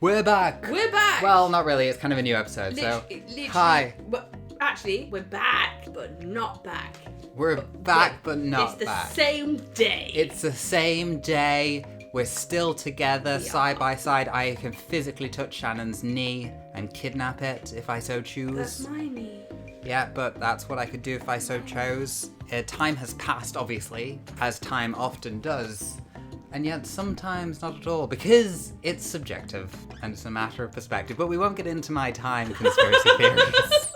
We're back! We're back! Well, not really. It's kind of a new episode, Literally, Hi. Actually, we're back, but not back. We're back, but not back. It's the same day. It's the same day. We're still together, side by side. I can physically touch Shannon's knee and kidnap it if I so choose. That's my knee. Yeah, but that's what I could do if I so chose. Time has passed, obviously, as time often does. And yet sometimes not at all, because it's subjective and it's a matter of perspective. But we won't get into my time conspiracy theories,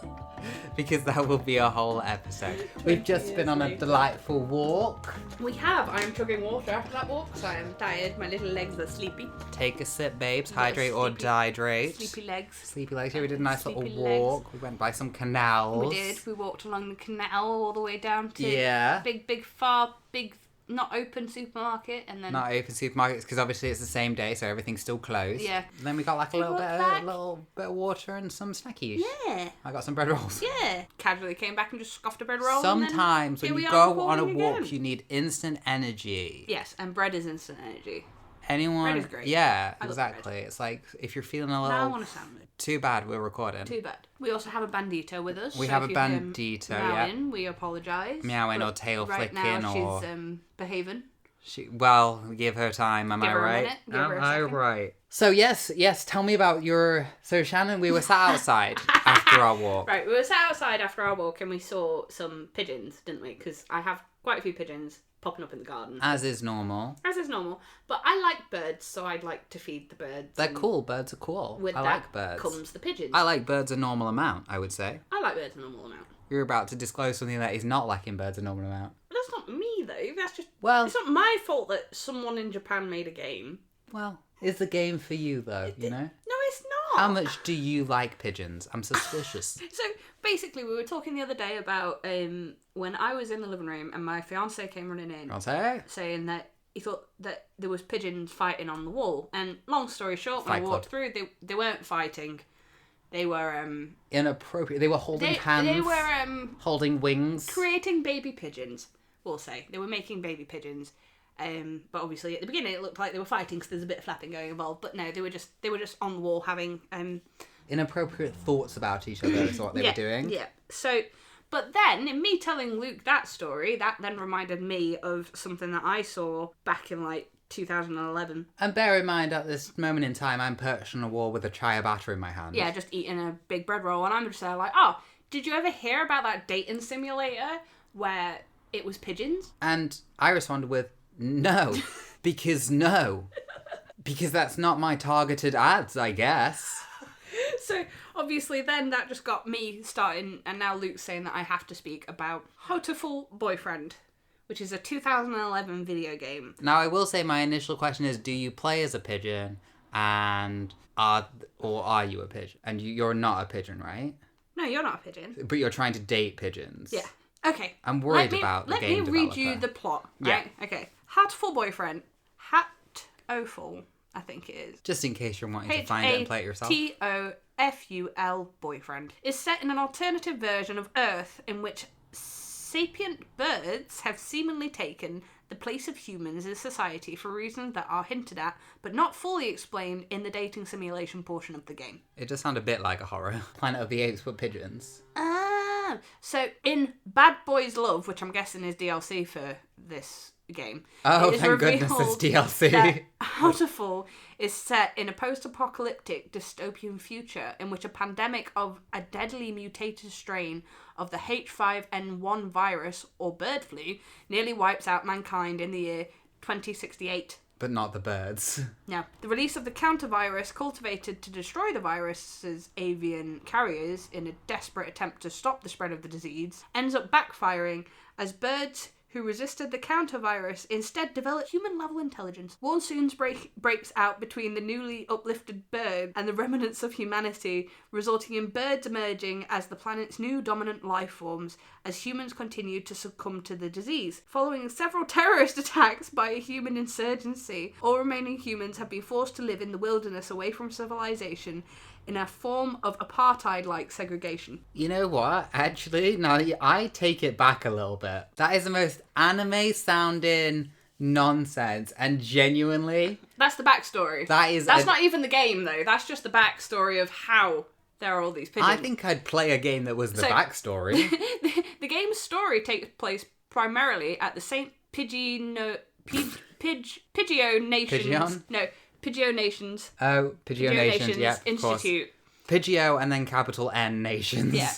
because that will be a whole episode. We've just been on a delightful walk. We have. I'm chugging water after that walk, so I'm tired. My little legs are sleepy. Take a sip, babes. Hydrate or dihydrate. Sleepy legs. Sleepy legs. Yeah, we did a nice little Sleepy walk. legs. We went by some canals. We did. We walked along the canal all the way down to big, not open supermarket, and then not open supermarkets because obviously it's the same day, so everything's still closed. Yeah. And then we got like a little bit of water and some snackies. Yeah. I got some bread rolls. Yeah. Casually came back and just scoffed a bread roll. Sometimes when you go on a walk, you need instant energy. Yes, and bread is instant energy. Anyone? Bread is great. Yeah, I love exactly. bread. It's like if you're feeling a little. Now I want a sandwich. Too bad we're recording. Too bad. We also have a bandito with us. We so have if a you hear bandito, meowing, we apologise. Meowing or tail right flicking now or. she's behaving. Well, give her time. Am Give I her a right? minute, give her a second. right? So yes. Tell me about your. So Shannon, we were sat outside after our walk. Right, we were sat outside after our walk and we saw some pigeons, didn't we? Because I have quite a few pigeons popping up in the garden. As is normal. As is normal. But I like birds, so I'd like to feed the birds. They're cool. Birds are cool. With I that like birds. comes the pigeons. I like birds a normal amount, I would say. I like birds a normal amount. You're about to disclose something that is not liking birds a normal amount. But that's not me, though. That's just... Well... It's not my fault that someone in Japan made a game. Well, it's the game for you, though, you know? No, it's not. How much do you like pigeons? I'm suspicious. So, basically, we were talking the other day about when I was in the living room and my fiancé came running in. Fiancé? Saying that he thought that there was pigeons fighting on the wall. And long story short, when I walked through, they weren't fighting. They were... Inappropriate. They were holding hands. They were... holding wings. Creating baby pigeons, we'll say. They were making baby pigeons. But obviously at the beginning it looked like they were fighting because there's a bit of flapping going involved. But no, they were just on the wall having... Inappropriate thoughts about each other is what they were doing. Yeah. So... But then, in me telling Luke that story, that then reminded me of something that I saw back in, 2011. And bear in mind, at this moment in time, I'm perched on a wall with a ciabatta in my hand. Yeah, just eating a big bread roll, and I'm just there like, oh, did you ever hear about that dating simulator where it was pigeons? And I responded with, no. Because that's not my targeted ads, I guess. So, obviously, then that just got me starting, and now Luke's saying that I have to speak about Hatoful Boyfriend, which is a 2011 video game. Now, I will say my initial question is, do you play as a pigeon, or are you a pigeon? And you're not a pigeon, right? No, you're not a pigeon. But you're trying to date pigeons. Yeah. Okay. I'm worried about the game developer. Let me read you the plot, right? Yeah. Okay. Hatoful Boyfriend. Hatoful, I think it is. Just in case you're wanting to find it and play it yourself. Hatoful Boyfriend is set in an alternative version of Earth in which sapient birds have seemingly taken the place of humans in society for reasons that are hinted at but not fully explained in the dating simulation portion of the game. It does sound a bit like a horror. Planet of the Apes but pigeons. So in Bad Boys Love, which I'm guessing is DLC for this game. Oh, thank goodness it's DLC. Hatoful is set in a post-apocalyptic dystopian future in which a pandemic of a deadly mutated strain of the H5N1 virus, or bird flu, nearly wipes out mankind in the year 2068. But not the birds. No. The release of the counter-virus cultivated to destroy the virus's avian carriers in a desperate attempt to stop the spread of the disease ends up backfiring as birds who resisted the counter-virus instead developed human-level intelligence. War soon breaks out between the newly uplifted bird and the remnants of humanity, resulting in birds emerging as the planet's new dominant life forms as humans continue to succumb to the disease. Following several terrorist attacks by a human insurgency, all remaining humans have been forced to live in the wilderness away from civilization in a form of apartheid-like segregation. You know what? Actually, no, I take it back a little bit. That is the most anime-sounding nonsense. And genuinely, That's the backstory. That's not even the game, though. That's just the backstory of how there are all these pigeons. I think I'd play a game that was the backstory. The game's story takes place primarily at the St. Pidgeot Nations. Pidgeon? No, Pidgeot Nations. Oh, Pidgeot Nations, yeah, of Institute. course. Pidgeot and then capital N Nations. Yeah.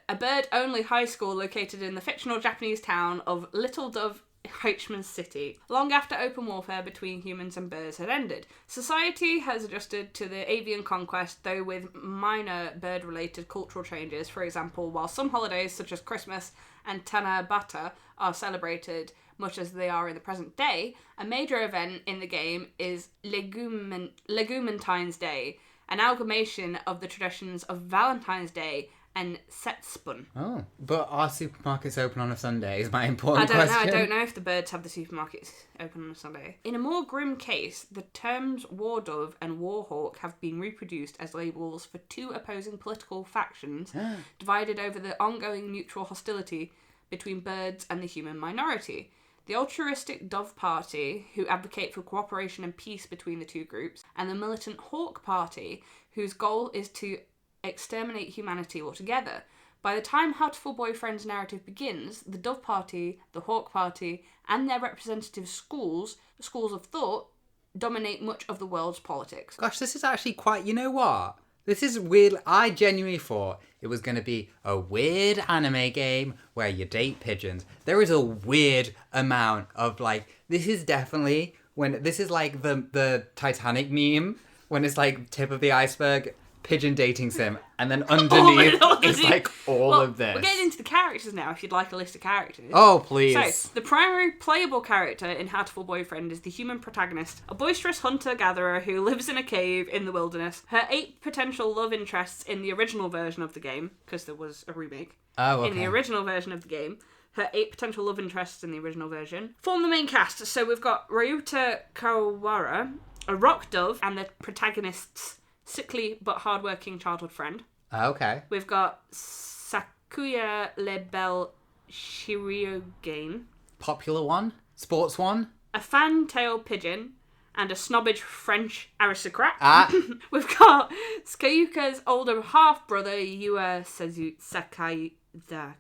A bird-only high school located in the fictional Japanese town of Little Dove, Heichmann City. Long after open warfare between humans and birds had ended, society has adjusted to the avian conquest, though with minor bird-related cultural changes. For example, while some holidays such as Christmas and Tanabata are celebrated much as they are in the present day, a major event in the game is Legumentine's Day, an amalgamation of the traditions of Valentine's Day and Setspun. Oh, but are supermarkets open on a Sunday is my important question. I don't know if the birds have the supermarkets open on a Sunday. In a more grim case, the terms war dove and warhawk have been reproduced as labels for two opposing political factions divided over the ongoing mutual hostility between birds and the human minority. The altruistic Dove Party, who advocate for cooperation and peace between the two groups, and the militant Hawk Party, whose goal is to exterminate humanity altogether. By the time Hatoful Boyfriend's narrative begins, the Dove Party, the Hawk Party, and their representative schools of thought, dominate much of the world's politics. Gosh, this is actually quite... You know what? This is weird. I genuinely thought it was going to be a weird anime game where you date pigeons. There is a weird amount of, like... This is definitely... This is like the Titanic meme, when it's like tip of the iceberg... Pigeon dating sim, and then underneath is like all of this. We're getting into the characters now, if you'd like a list of characters. Oh, please. So, the primary playable character in Hatoful Boyfriend is the human protagonist, a boisterous hunter-gatherer who lives in a cave in the wilderness. Her 8 potential love interests in the original version of the game, because there was a remake. Oh, okay. In the original version of the game, her 8 potential love interests in the original version form the main cast. So we've got Ryuta Kawara, a rock dove, and the protagonist's sickly but hardworking childhood friend. Okay. We've got Sakuya Lebel Shirogane. Popular one? Sports one? A fan-tail pigeon and a snobbish French aristocrat. We've got Skayuka's older half-brother, Yua Sakaiza.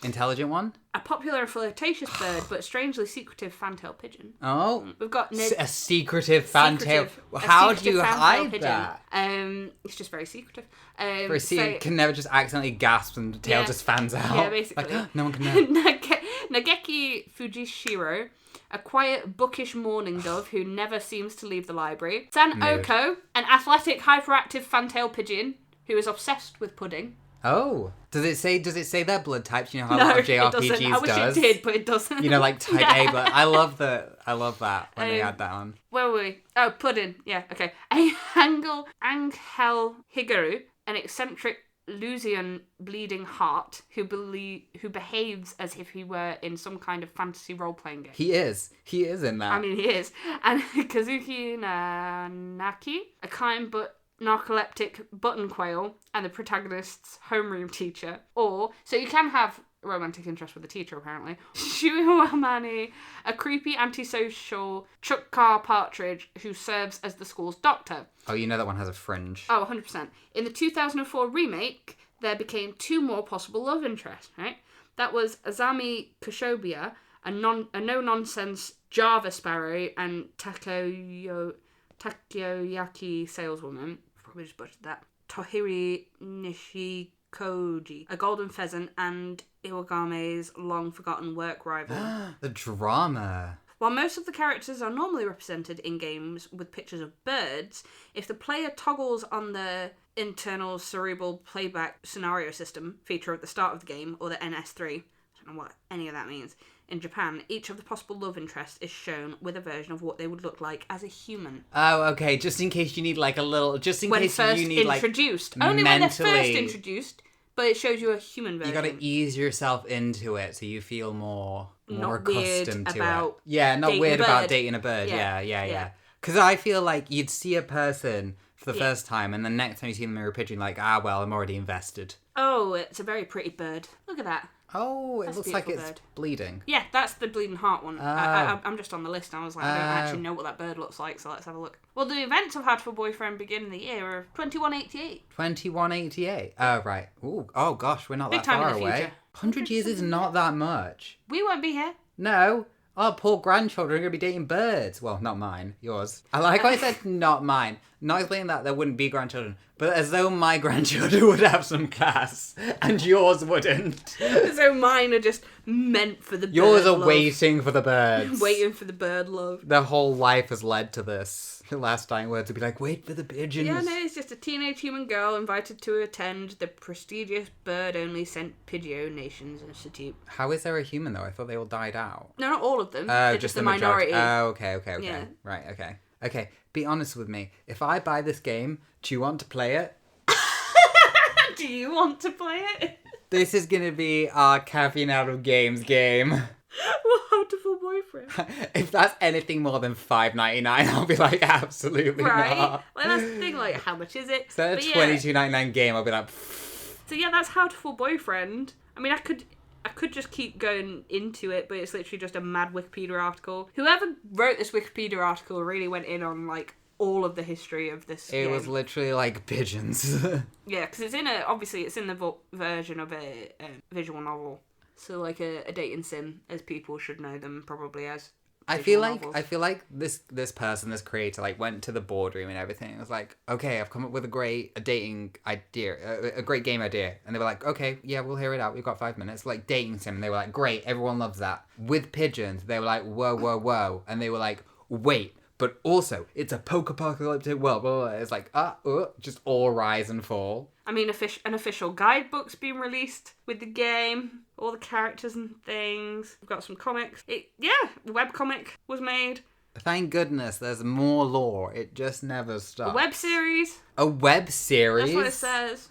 Intelligent one? A popular and flirtatious bird, but strangely secretive fantail pigeon. Oh. We've got a secretive fantail. How do you hide pigeon. that? It's just very secretive. It can never just accidentally gasp and the tail just fans out. Yeah, basically. Like, no one can know. Nageki Fujishiro, a quiet, bookish mourning dove who never seems to leave the library. San Oko, an athletic, hyperactive fantail pigeon who is obsessed with pudding. Oh. Does it say their blood types? You know how no, a lot of JRPGs it doesn't. I wish it did, but it doesn't. You know, like type A, but I love that when they add that on. Where were we? Oh, pudding. Yeah, okay. Angel Higaru, an eccentric Lusian bleeding heart who behaves as if he were in some kind of fantasy role-playing game. He is in that. I mean, he is. And Kazuki Naki, a kind but narcoleptic button quail and the protagonist's homeroom teacher. So you can have a romantic interest with the teacher, apparently. Shuamani, a creepy antisocial chukka partridge who serves as the school's doctor. Oh, you know that one has a fringe. Oh, 100%. In the 2004 remake, there became 2 more possible love interests, right? That was Azami Koshobia, a no-nonsense Java sparrow, and takoyaki saleswoman. Probably just butchered that. Tohiri Nishikoji, a golden pheasant, and Iwagame's long-forgotten work rival. The drama. While most of the characters are normally represented in games with pictures of birds, if the player toggles on the internal cerebral playback scenario system feature at the start of the game, or the NS3, I don't know what any of that means, in Japan, each of the possible love interests is shown with a version of what they would look like as a human. Oh, okay. Just in case you need like a little... Just in when case first you need introduced. like... Only mentally, when they're first introduced, but it shows you a human version. You got to ease yourself into it so you feel more not accustomed to about it. Yeah, not weird about dating a bird. Yeah. Yeah. Because I feel like you'd see a person for the first time and the next time you see them in a pigeon, like, well, I'm already invested. Oh, it's a very pretty bird. Look at that. Oh, it That's a looks like beautiful it's bird. bleeding. Yeah, that's the bleeding heart one. I'm just on the list, and I was like, I don't Oh. actually know what that bird looks like, so let's have a look. Well, the events of Hatoful Boyfriend begin in the year of 2188. 2188. Oh, right. Ooh, oh, gosh, we're not Big that time in far the away. future. 100 years is not that much. We won't be here. No. Our poor grandchildren are going to be dating birds. Well, not mine. Yours. I like how I said not mine. Not explaining that there wouldn't be grandchildren. But as though my grandchildren would have some class. And yours wouldn't. So mine are just meant for the bird Yours are love. waiting for the birds. Waiting for the bird love. Their whole life has led to this. The last dying words would be like, wait for the pigeons. Yeah, no, it's just a teenage human girl invited to attend the prestigious bird-only St. Pidgeot Nations Institute. How is there a human, though? I thought they all died out. No, not all of them. Oh, They're just the minority. Oh, okay. Yeah. Right, okay. Okay, be honest with me. If I buy this game, do you want to play it? Do you want to play it? This is going to be our caffeine out of games game. Well, Hatoful Boyfriend. If that's anything more than $5.99, I'll be like, absolutely Right? not. Like, that's the thing, like, how much is it? Is that a But yeah. $22.99 game? I'll be like, So yeah, that's Hatoful Boyfriend. I mean, I could just keep going into it, but it's literally just a mad Wikipedia article. Whoever wrote this Wikipedia article really went in on, like, all of the history of this it game. was literally like pigeons. Yeah, because it's in the version of a visual novel. So like a dating sim, as people should know them probably as. I feel like this person, this creator, like went to the boardroom and everything. It was like, okay, I've come up with a dating idea, a great game idea, and they were like, okay, yeah, we'll hear it out. We've got 5 minutes. Like dating sim, and they were like, great, everyone loves that. With pigeons, they were like, whoa, and they were like, wait, but also it's a post-apocalyptic world. Blah, blah, blah. It's like just all rise and fall. I mean, an official guidebook's been released with the game, all the characters and things. We've got some comics. The webcomic was made. Thank goodness there's more lore. It just never stops. A web series. A web series? That's what it says.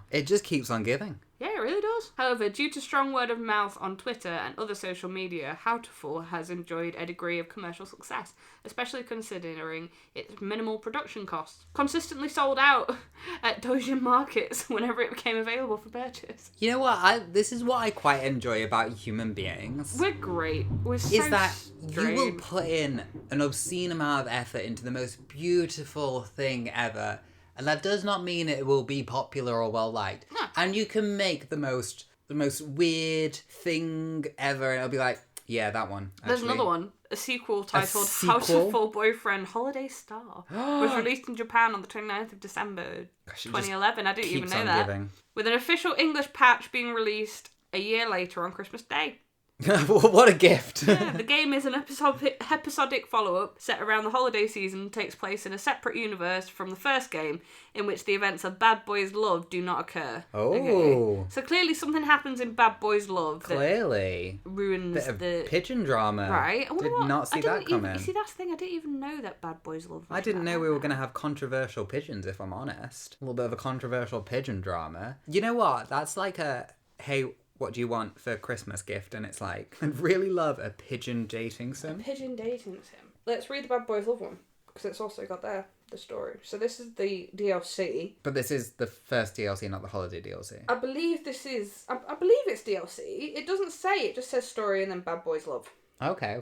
It just keeps on giving. Yeah, it really does. However, due to strong word of mouth on Twitter and other social media, Hatoful has enjoyed a degree of commercial success, especially considering its minimal production costs. Consistently sold out at Dojin markets whenever it became available for purchase. You know what? This is what I quite enjoy about human beings. We're great. We're so Is that strange. you will put in an obscene amount of effort into the most beautiful thing ever. And that does not mean it will be popular or well liked. No. And you can make the most weird thing ever, and it'll be like, yeah, that one. There's another one, a sequel titled sequel? Hatoful Boyfriend Holiday Star. Was released in Japan on the 29th of December 2011. I didn't even know that. Giving. With an official English patch being released a year later on Christmas Day. What a gift. Yeah, the game is an episodic follow-up set around the holiday season, takes place in a separate universe from the first game, in which the events of Bad Boys Love do not occur. Oh. Okay. So clearly something happens in Bad Boys Love Clearly. that ruins Bit of the... pigeon drama. Right. Did not see that coming. You see, that's the thing, I didn't even know that Bad Boys Love was I didn't that. know we were going to have controversial pigeons, if I'm honest. A little bit of a controversial pigeon drama. You know what? That's like a, hey, what do you want for Christmas gift? And it's like, I'd really love a pigeon dating sim. Pigeon dating sim. Let's read the Bad Boys Love one, because it's also got there, the story. So this is the DLC. But this is the first DLC, not the holiday DLC. I believe this is... I believe it's DLC. It doesn't say, it just says story and then Bad Boys Love. Okay.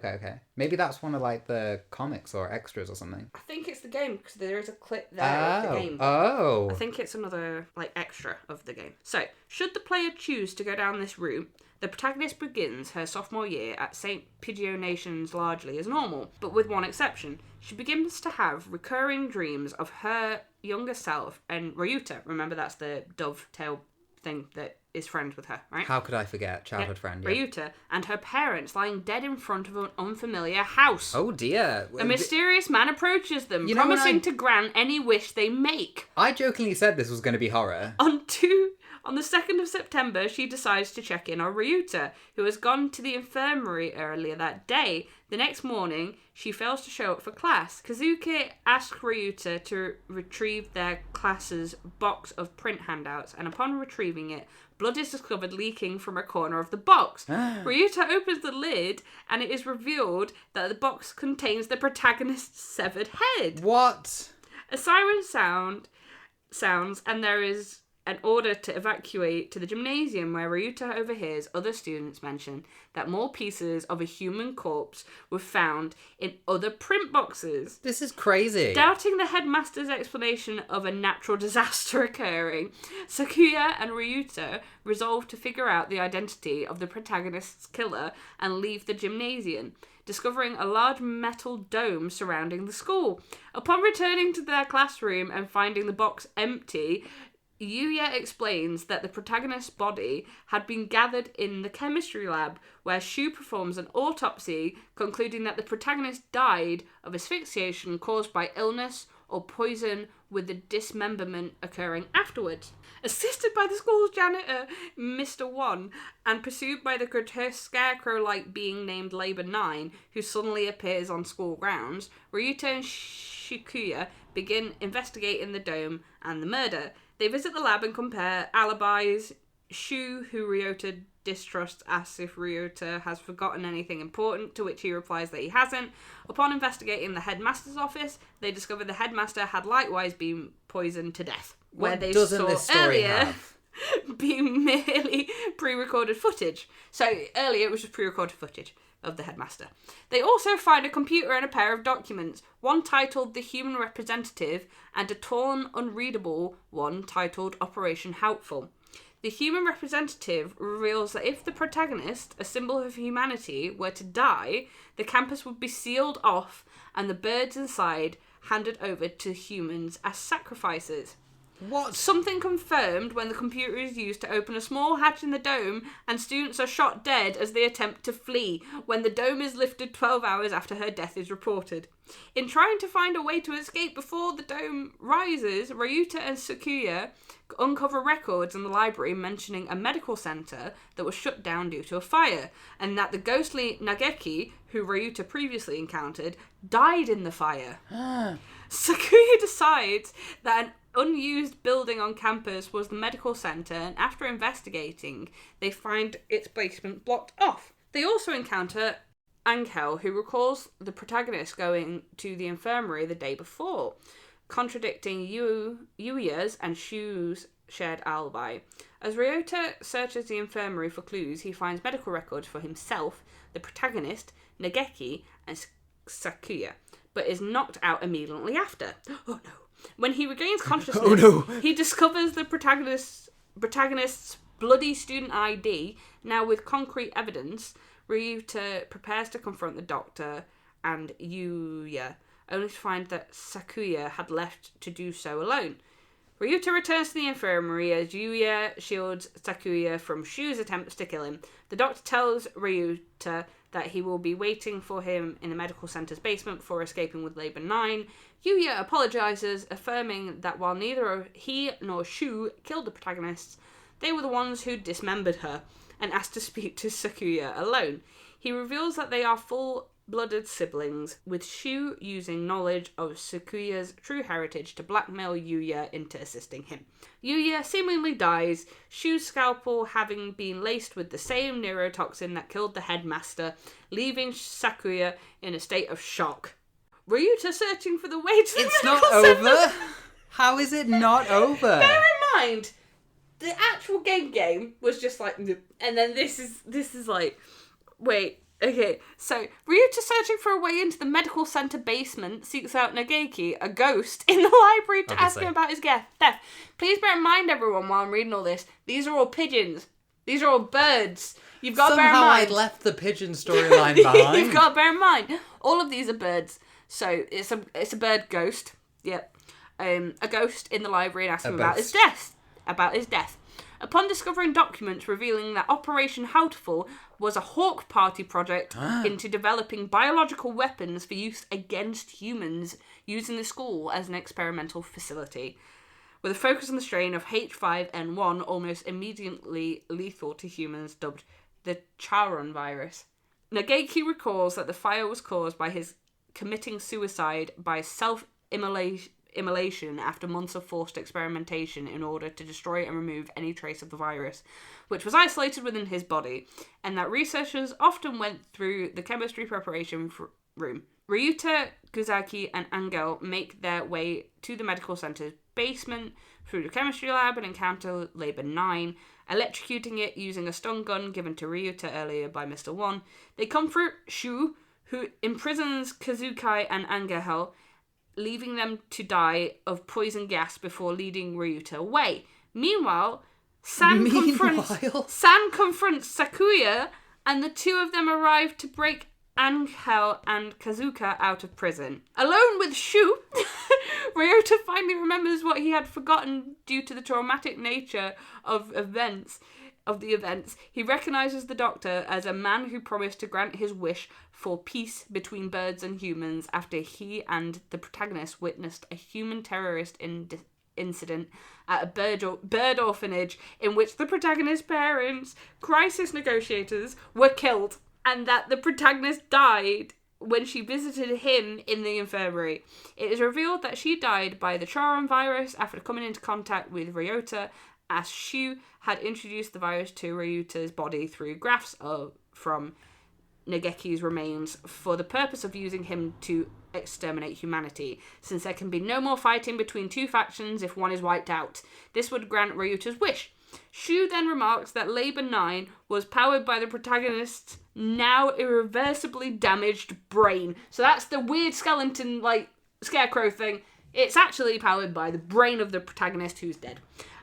Maybe that's one of like the comics or extras or something. I think it's the game, because there is a clip there of the game. Oh. I think it's another, like, extra of the game. So, should the player choose to go down this route, the protagonist begins her sophomore year at St. Pidgeot Nations largely as normal, but with one exception. She begins to have recurring dreams of her younger self and Ryuta. Remember, that's the dovetail thing that is friends with her, right? How could I forget? Childhood friend, yeah. Ryuta and her parents lying dead in front of an unfamiliar house. Oh dear. A mysterious man approaches them, promising to grant any wish they make. I jokingly said this was going to be horror. On the 2nd of September, she decides to check in on Ryuta, who has gone to the infirmary earlier that day. The next morning, she fails to show up for class. Kazuki asks Ryuta to retrieve their class's box of print handouts, and upon retrieving it, blood is discovered leaking from a corner of the box. Ryuta opens the lid, and it is revealed that the box contains the protagonist's severed head. What? A siren sounds, and there is in order to evacuate to the gymnasium, where Ryuta overhears other students mention that more pieces of a human corpse were found in other print boxes. This is crazy. Doubting the headmaster's explanation of a natural disaster occurring, Sakuya and Ryuta resolve to figure out the identity of the protagonist's killer and leave the gymnasium, discovering a large metal dome surrounding the school. Upon returning to their classroom and finding the box empty, Yuya explains that the protagonist's body had been gathered in the chemistry lab, where Shu performs an autopsy, concluding that the protagonist died of asphyxiation caused by illness or poison, with the dismemberment occurring afterwards. Assisted by the school's janitor, Mr. One, and pursued by the grotesque scarecrow-like being named Labor 9, who suddenly appears on school grounds, Ryuta and Shikuya begin investigating the dome and the murder. They visit the lab and compare alibis. Shu, who Ryota distrusts, asks if Ryota has forgotten anything important, to which he replies that he hasn't. Upon investigating the headmaster's office, they discover the headmaster had likewise been poisoned to death. What where they doesn't saw this story earlier have? being merely pre-recorded footage. So earlier it was just pre-recorded footage of the headmaster. They also find a computer and a pair of documents, one titled The Human Representative and a torn, unreadable one titled Operation Hatoful. The Human Representative reveals that if the protagonist, a symbol of humanity, were to die, the campus would be sealed off and the birds inside handed over to humans as sacrifices. What? Something confirmed when the computer is used to open a small hatch in the dome, and students are shot dead as they attempt to flee when the dome is lifted 12 hours after her death is reported. In trying to find a way to escape before the dome rises, Ryuta and Sakuya uncover records in the library mentioning a medical centre that was shut down due to a fire, and that the ghostly Nageki, who Ryuta previously encountered, died in the fire. Sakuya decides that an unused building on campus was the medical centre, and after investigating, they find its basement blocked off. They also encounter Angel, who recalls the protagonist going to the infirmary the day before, contradicting Yuya's and Shu's shared alibi. As Ryota searches the infirmary for clues, he finds medical records for himself, the protagonist, Nageki, and Sakuya, but is knocked out immediately after. Oh no. When he regains consciousness, he discovers the protagonist's bloody student ID. Now with concrete evidence, Ryuta prepares to confront the doctor and Yuya, only to find that Sakuya had left to do so alone. Ryuta returns to the infirmary as Yuya shields Sakuya from Shu's attempts to kill him. The doctor tells Ryuta that he will be waiting for him in the medical centre's basement before escaping with Labor 9. Yuya apologises, affirming that while neither he nor Shu killed the protagonists, they were the ones who dismembered her, and asked to speak to Sakuya alone. He reveals that they are full-blooded siblings, with Shu using knowledge of Sakuya's true heritage to blackmail Yuya into assisting him. Yuya seemingly dies, Shu's scalpel having been laced with the same neurotoxin that killed the headmaster, leaving Sakuya in a state of shock. Ryuta searching for the way to the It's medical not center. over? How is it not over? Bear in mind, the actual game was just like, and then this is like, wait, okay. So Ryuta searching for a way into the medical center basement seeks out Nageki, a ghost, in the library to ask him about his death. Please bear in mind, everyone, while I'm reading all this, these are all pigeons. These are all birds. You've got to bear in Somehow mind. I'd left the pigeon storyline behind. You've got to bear in mind, all of these are birds. So it's a bird ghost. Yep. A ghost in the library and asking him about his death. Upon discovering documents revealing that Operation Hatoful was a Hawk Party project into developing biological weapons for use against humans, using the school as an experimental facility, with a focus on the strain of H5N1, almost immediately lethal to humans, dubbed the Charon virus. Nageki recalls that the fire was caused by his committing suicide by self-immolation after months of forced experimentation in order to destroy and remove any trace of the virus, which was isolated within his body, and that researchers often went through the chemistry preparation room. Ryuta, Kuzaki, and Angel make their way to the medical center's basement through the chemistry lab and encounter Labor 9, electrocuting it using a stun gun given to Ryuta earlier by Mr. 1. They comfort Shu, who imprisons Kazukai and Angel, leaving them to die of poison gas before leading Ryuta away. Meanwhile, San confronts Sakuya, and the two of them arrive to break Angel and Kazuka out of prison. Alone with Shu, Ryota finally remembers what he had forgotten due to the traumatic nature of the events. He recognizes the doctor as a man who promised to grant his wish for peace between birds and humans after he and the protagonist witnessed a human terrorist incident at a bird orphanage in which the protagonist's parents, crisis negotiators, were killed, and that the protagonist died when she visited him in the infirmary. It is revealed that she died by the Charon virus after coming into contact with Ryota, as Shu had introduced the virus to Ryuta's body through grafts from Nageki's remains for the purpose of using him to exterminate humanity, since there can be no more fighting between two factions if one is wiped out. This would grant Ryuta's wish. Shu then remarks that Labor 9 was powered by the protagonist's now irreversibly damaged brain. So that's the weird skeleton, scarecrow thing. It's actually powered by the brain of the protagonist who's dead.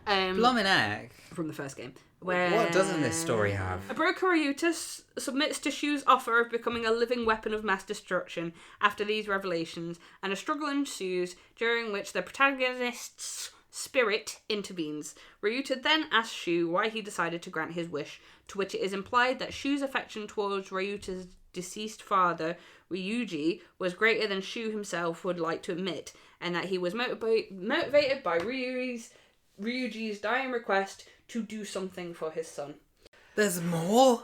Bloomin' egg. From the first game. What doesn't this story have? A broken Ryuta submits to Shu's offer of becoming a living weapon of mass destruction after these revelations, and a struggle ensues during which the protagonist's spirit intervenes. Ryuta then asks Shu why he decided to grant his wish, to which it is implied that Shu's affection towards Ryuta's deceased father, Ryuji, was greater than Shu himself would like to admit, and that he was motivated by Ryuji's dying request to do something for his son. There's more?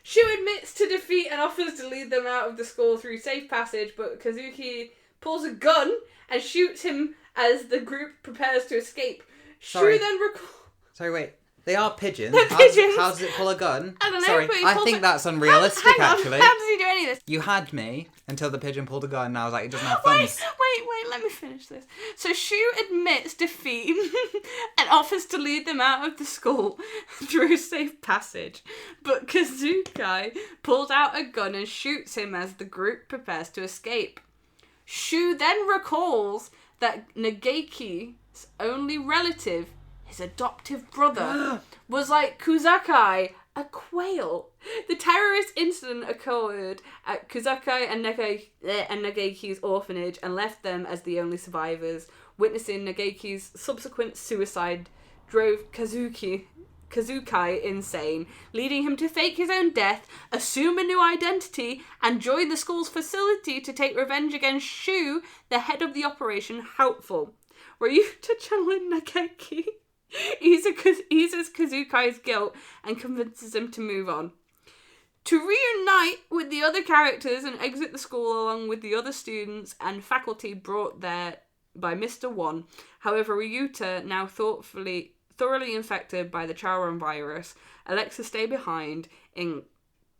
Shu admits to defeat and offers to lead them out of the school through safe passage, but Kazuki pulls a gun and shoots him as the group prepares to escape. Sorry. Shu then Sorry, wait. They are pigeons. They're pigeons. How does it pull a gun? I don't know, Sorry, but he I pulls think a- that's unrealistic, Hang on, actually. how does he do any of this? You had me until the pigeon pulled a gun, and I was like, it doesn't have Wait, thumbs. let me finish this. So Shu admits defeat and offers to lead them out of the school through safe passage. But Kazukai pulls out a gun and shoots him as the group prepares to escape. Shu then recalls that Nageki's only relative, his adoptive brother, was like Kuzakai, a quail. The terrorist incident occurred at Kuzakai and Nageki's orphanage and left them as the only survivors. Witnessing Nageki's subsequent suicide drove Kazukai insane, leading him to fake his own death, assume a new identity, and join the school's facility to take revenge against Shu, the head of the operation Hatoful. Ryuta channeling Nageki eases Kazukai's guilt and convinces him to move on. To reunite with the other characters and exit the school along with the other students and faculty brought there by Mr. 1. However, Ryuta, now thoroughly infected by the Charon virus, elects to stay behind in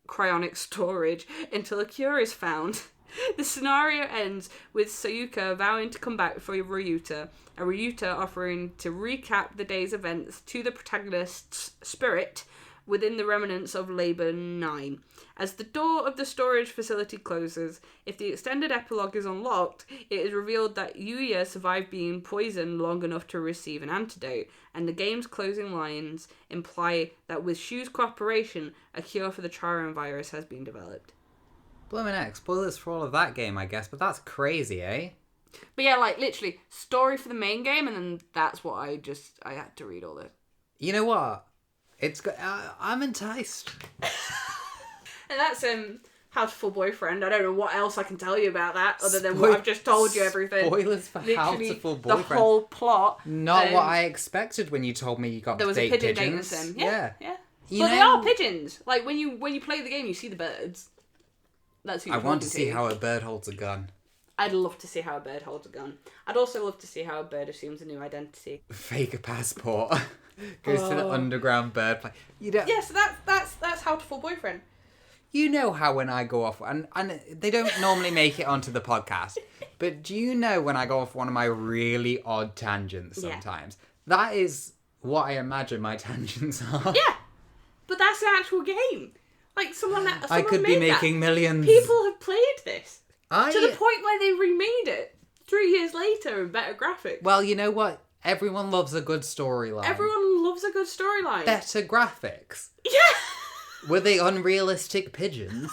cryonic storage until a cure is found. The scenario ends with Sayuka vowing to come back for Ryuta, and Ryuta offering to recap the day's events to the protagonist's spirit within the remnants of Labor 9. As the door of the storage facility closes, if the extended epilogue is unlocked, it is revealed that Yuya survived being poisoned long enough to receive an antidote, and the game's closing lines imply that with Shu's cooperation, a cure for the Charon virus has been developed. Bloomin' X, spoilers for all of that game, I guess, but that's crazy, eh? But yeah, literally, story for the main game, and then that's what I had to read all this. You know what? I'm enticed. And that's Hatoful Boyfriend. I don't know what else I can tell you about that, other than what I've just told you everything. Spoilers for Literally, Hatoful Boyfriend. the whole plot. Not what I expected when you told me you got There to was date a pigeon pigeons. dating sim. Yeah. Well, they are pigeons. When you play the game, you see the birds. That's who you're I want to talking see how a bird holds a gun. I'd love to see how a bird holds a gun. I'd also love to see how a bird assumes a new identity. Fake a passport. Goes to the underground bird play. You don't... Yeah, so that's Hatoful Boyfriend. You know how when I go off, and they don't normally make it onto the podcast, but do you know when I go off one of my really odd tangents sometimes? Yeah. That is what I imagine my tangents are. Yeah, but that's an actual game. Like, someone I could be making millions. People have played this. To the point where they remade it 3 years later in better graphics. Well, you know what? Everyone loves a good storyline. Everyone loves a good storyline. Better graphics. Yeah. Were they unrealistic pigeons?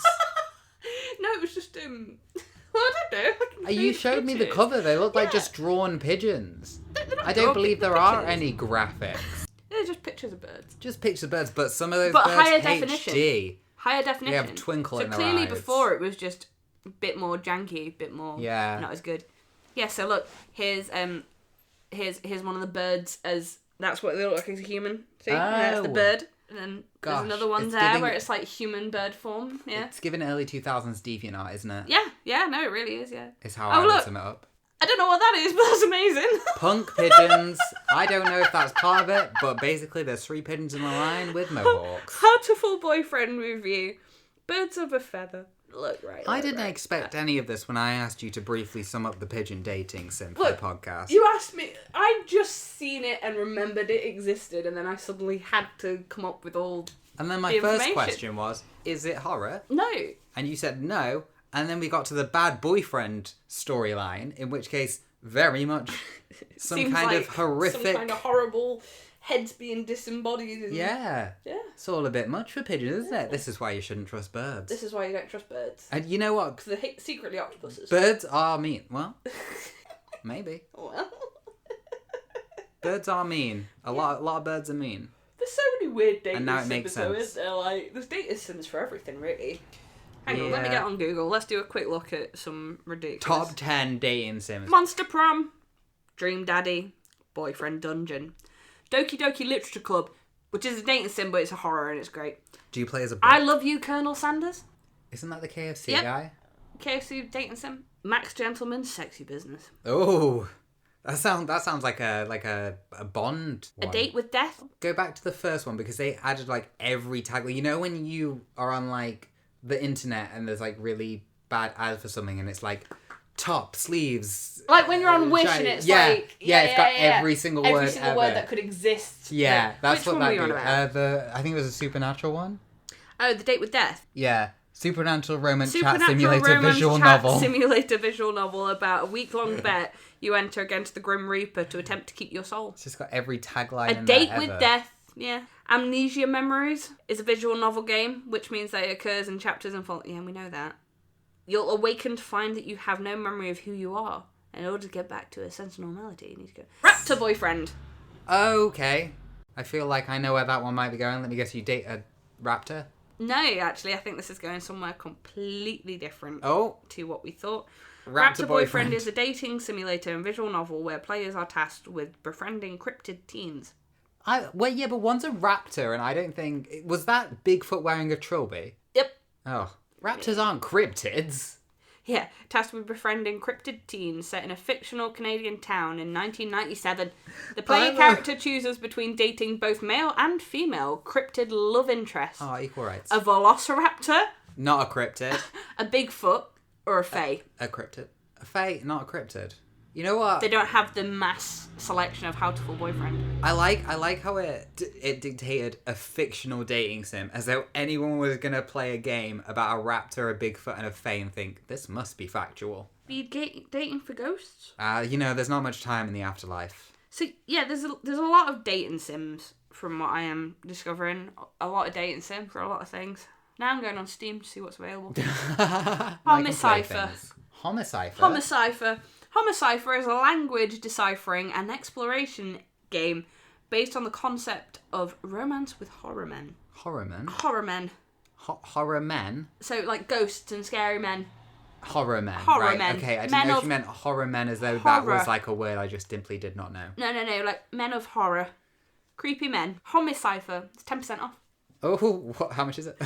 No, it was just, well, I don't know. You showed me the cover. They look like just drawn pigeons. I don't believe there are any graphics. They're just pictures of birds. Just pictures of birds, but some of those but birds higher HD. definition. Higher definition. They have twinkle in their eyes. So clearly before it was just a bit more janky, a bit more not as good. Yeah, so look, here's one of the birds as that's what they look like as a human. See? That's the bird. And then there's another one there where it's like human bird form. Yeah. It's given early 2000s DeviantArt, isn't it? Yeah, no, it really is, yeah. It's how I would sum it up. I don't know what that is, but that's amazing. Punk pigeons. I don't know if that's part of it, but basically there's 3 pigeons in a line with mohawks. Hatoful Boyfriend review. Birds of a feather. Look right. I didn't expect any of this when I asked you to briefly sum up the pigeon dating sim for the podcast. You asked me. I just seen it and remembered it existed, and then I suddenly had to come up with all. And then my first question was, is it horror? No. And you said no. And then we got to the bad boyfriend storyline, in which case, very much some kind of horrific... Some kind of horrible heads being disembodied. And... Yeah. It's all a bit much for pigeons, isn't it? This is why you shouldn't trust birds. This is why you don't trust birds. And you know what? Because they're secretly octopuses. Birds are mean. Well, maybe. Well... Birds are mean. A lot of birds are mean. There's so many weird data and now it makes sense. Isn't there? Like, there's data sims for everything, really. Hang on, let me get on Google. Let's do a quick look at some ridiculous... Top 10 dating sims. Monster Prom, Dream Daddy, Boyfriend Dungeon, Doki Doki Literature Club, which is a dating sim, but it's a horror and it's great. Do you play as a boy? I Love You, Colonel Sanders. Isn't that the KFC guy? KFC dating sim. Max Gentleman, Sexy Business. Oh, that sounds like a Bond one. A Date with Death. Go back to the first one because they added like every tag. You know when you are on like the internet and there's like really bad ads for something and it's like top sleeves. Like when you're on Wish and it's like... it's got every single word Every single word that could exist. Yeah, that's what that were you on about? I think it was a Supernatural one. Oh, The Date with Death. Yeah. Supernatural Romance Chat Simulator Visual Novel. Simulator visual novel about a week-long bet you enter against the Grim Reaper to attempt to keep your soul. It's just got every tagline A Date with Death. Yeah. Amnesia Memories is a visual novel game, which means that it occurs in chapters and follows. Yeah, we know that. You'll awaken to find that you have no memory of who you are. And in order to get back to a sense of normality, you need to go... Raptor Boyfriend. Okay. I feel like I know where that one might be going. Let me guess, you date a raptor? No, actually, I think this is going somewhere completely different to what we thought. Raptor Boyfriend is a dating simulator and visual novel where players are tasked with befriending cryptid teens. But one's a raptor, and I don't think... Was that Bigfoot wearing a trilby? Yep. Oh. Raptors aren't cryptids. Yeah, tasked with befriending cryptid teens set in a fictional Canadian town in 1997. The player character chooses between dating both male and female cryptid love interests. Oh, equal rights. A velociraptor. Not a cryptid. A Bigfoot. Or a fae. A cryptid. A fae, not a cryptid. You know what? They don't have the mass selection of Hatoful Boyfriend. I like how it dictated a fictional dating sim, as though anyone was going to play a game about a raptor, a Bigfoot, and a fae and think, this must be factual. Be dating for ghosts? There's not much time in the afterlife. So, yeah, there's a lot of dating sims, from what I am discovering. A lot of dating sim for a lot of things. Now I'm going on Steam to see what's available. Homicipher. Homicipher? Homicipher is a language deciphering and exploration game based on the concept of romance with horror men. Horror men? Horror men. Horror men? So, like ghosts and scary men. Horror men. Horror right. men. Okay, I didn't know if you meant horror men as though that was like a word I just simply did not know. No, like men of horror. Creepy men. Homicipher. It's 10% off. Oh, how much is it?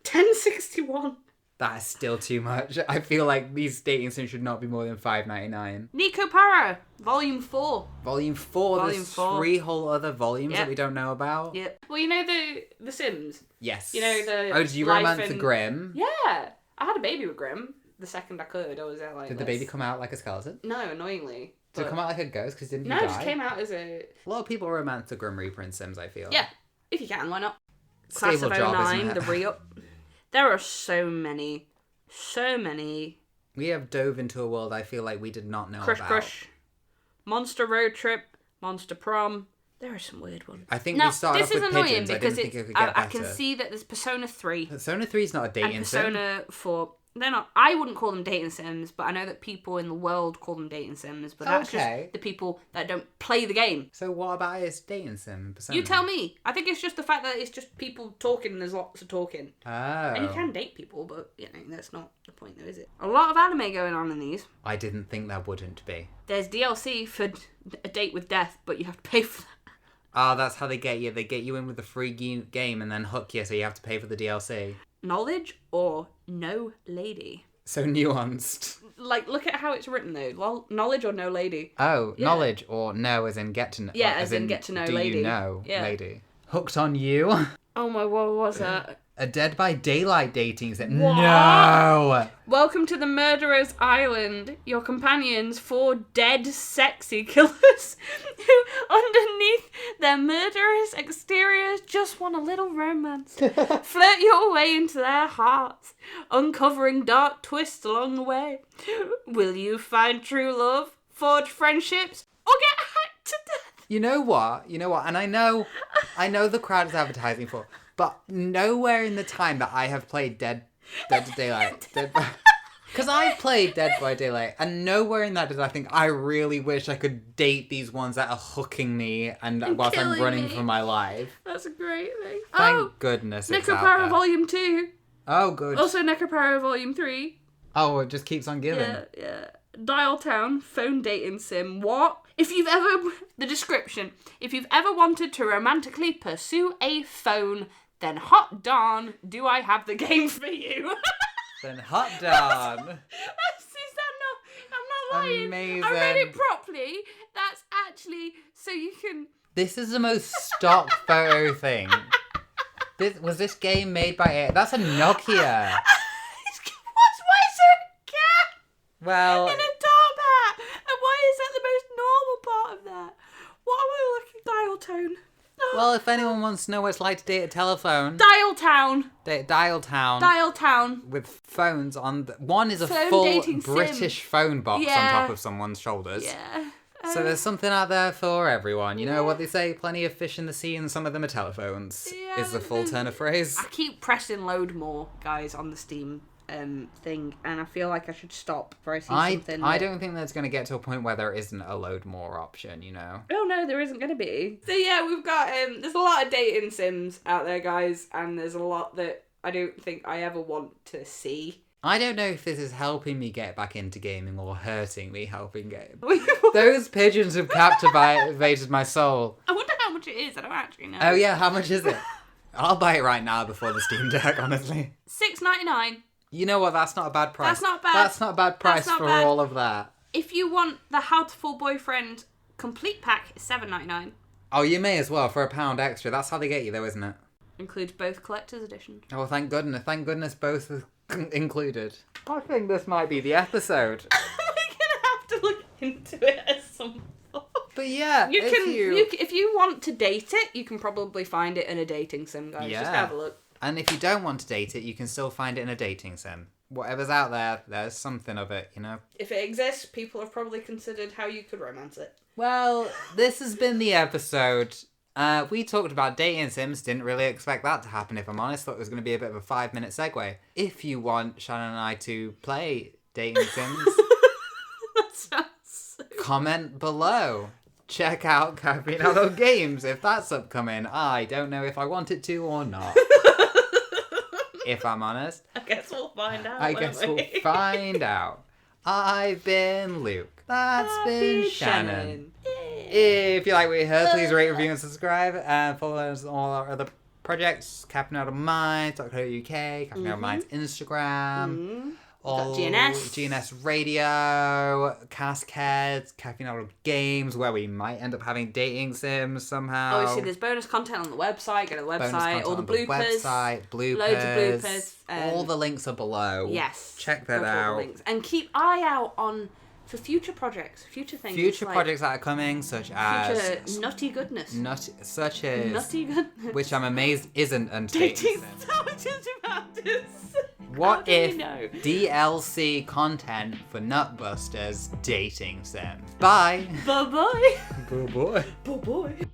$10.61. That is still too much. I feel like these dating sims should not be more than $5.99. Nico Para, Volume 4. Volume 4. Volume There's 4. 3 whole other volumes Yep. that we don't know about. Yep. Well, you know the Sims? Yes. You know the Oh, did you life romance the and- Grimm? Yeah. I had a baby with Grim the second I could. I was there like, Did the baby come out like a skeleton? No, annoyingly. Did it But- come out like a ghost? Because didn't No, he it die? just came out as a... A lot of people romance the Grim Reaper in Sims, I feel. Yeah. If you can, why not? Class Stable of job, 09, isn't it? the re-up. There are so many. So many. We have dove into a world I feel like we did not know Crush about. Crush. Monster Road Trip. Monster Prom. There are some weird ones. I think Now, we started this off is with annoying pigeons. I because didn't think it could I get better. can see that there's Persona 3 Persona 3 is not a and dating sim. Persona 4. They're not. I wouldn't call them dating sims, but I know that people in the world call them dating sims. But that's Okay. just the people that don't play the game. So what about its dating sim in Persona? You tell me. I think it's just the fact that it's just people talking and there's lots of talking. Oh. And you can date people, but, you know, that's not the point though, is it? A lot of anime going on in these. I didn't think there wouldn't be. There's DLC for A Date with Death, but you have to pay for that. Oh, that's how they get you. They get you in with a free game and then hook you, so you have to pay for the DLC. Knowledge or no lady? So nuanced. Like, look at how it's written though. Knowledge or no lady? Oh, Yeah. knowledge or no as in get to know. Yeah, as in get to know do lady. you know Yeah. lady? Hooked on you? Oh my, what was that? A Dead by Daylight dating sim. What? No! Welcome to the Murderer's Island. Your companions, 4 dead sexy killers who, underneath their murderous exteriors, just want a little romance. Flirt your way into their hearts, uncovering dark twists along the way. Will you find true love, forge friendships, or get hacked to death? You know what? And I know the crowd is advertising for, but nowhere in the time that I have played Dead to Daylight, because I've played Dead by Daylight, and nowhere in that did I think I really wish I could date these ones that are hooking me and whilst I'm killing running me. for my life. That's a great thing. Thank goodness it's out Necropara there. Volume 2. Oh, good. Also Necropara Volume 3. Oh, it just keeps on giving. Yeah. Dial Town, phone dating sim. What? The description. If you've ever wanted to romantically pursue a phone, then hot darn, do I have the game for you. Then hot darn. Is that not? I'm not lying. Amazing. I read it properly. That's actually so you can. This is the most stock photo thing. Was this game made by it? That's a Nokia. Why is there a cat Well, in a top hat? And why is that the most normal part of that? What am I looking? Dial tone. well, if anyone wants to know what it's like to date a telephone, Dial Town. Dial Town. Dial Town. With phones on. One is a Phone full dating sim. British phone box on Yeah. top of someone's shoulders. Yeah. So there's something out there for everyone. You know what they say? Plenty of fish in the sea, and some of them are telephones. Yeah, is the full turn of phrase. I keep pressing load more, guys, on the Steam thing, and I feel like I should stop before I see something. I don't think that's going to get to a point where there isn't a load more option, you know? Oh no, there isn't going to be. So yeah, we've got there's a lot of dating sims out there, guys, and there's a lot that I don't think I ever want to see. I don't know if this is helping me get back into gaming or hurting me helping game. Those pigeons have captivated my soul. I wonder how much it is. I don't actually know. Oh yeah, how much is it? I'll buy it right now before the Steam Deck, honestly. $6.99. You know what? That's not a bad price. That's not bad. That's not a bad price That's not for bad. all of that. If you want the Hatoful Boyfriend complete pack, it's $7.99. Oh, you may as well for £1 extra. That's how they get you, though, isn't it? Includes both collector's editions. Oh, well, thank goodness. Thank goodness both are included. I think this might be the episode. We're gonna have to look into it at some point. But yeah, If you want to date it, you can probably find it in a dating sim, guys. Yeah. Just have a look. And if you don't want to date it, you can still find it in a dating sim. Whatever's out there, there's something of it, you know? If it exists, people have probably considered how you could romance it. Well, this has been the episode. We talked about dating sims, didn't really expect that to happen, if I'm honest. Thought it was going to be a bit of a 5-minute segue. If you want Shannon and I to play dating sims, That sounds so... comment below. Check out Caffeine Adult Games if that's upcoming. I don't know if I want it to or not. If I'm honest. I guess we'll find out. I won't guess we? we'll find out. I've been Luke. That's been Shannon. If you like what you heard, please rate, review, and subscribe. And follow us on all our other projects, caffeineoutofminds.co.uk, Caffeine Out of Minds Instagram. All GNS Radio, Caskheads, Caffeine Out of Games, where we might end up having dating sims somehow. Obviously, there's bonus content on the website. Go to the website. All the bloopers. Loads of bloopers. All the links are below. Yes. Check that out. And keep eye out for future projects, future things. Future projects that are coming, such as... Future nutty goodness. Such as... Nutty goodness. Which I'm amazed isn't a dating Dating sim. sandwiches about this. What if DLC content for Nutbusters dating sims? Bye. Bye-bye. Bye-bye. Bye-bye.